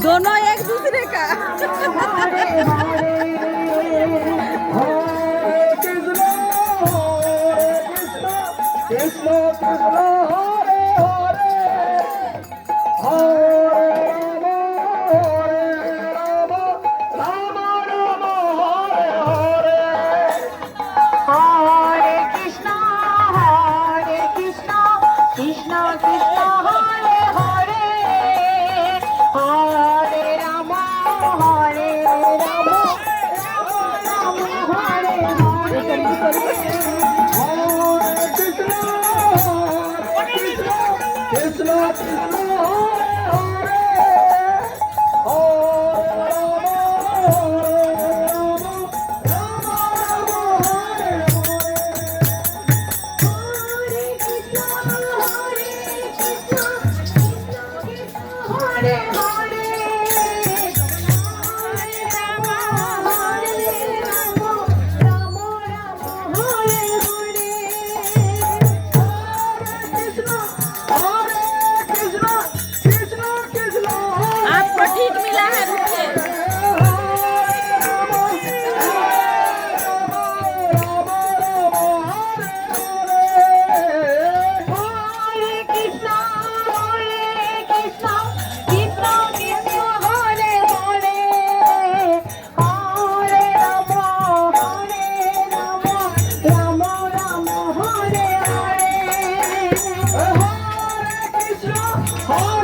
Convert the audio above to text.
दोनों एक दूसरे का कृष्ण कृष्ण हरे हरे हरे राम राम राम हरे हरे हरे कृष्ण कृष्ण कृष्ण हरे हरे हरे राम हरे राम राम हरे हरे कृष्ण कृष्ण आपको ठीक मिला है रुकिए हरे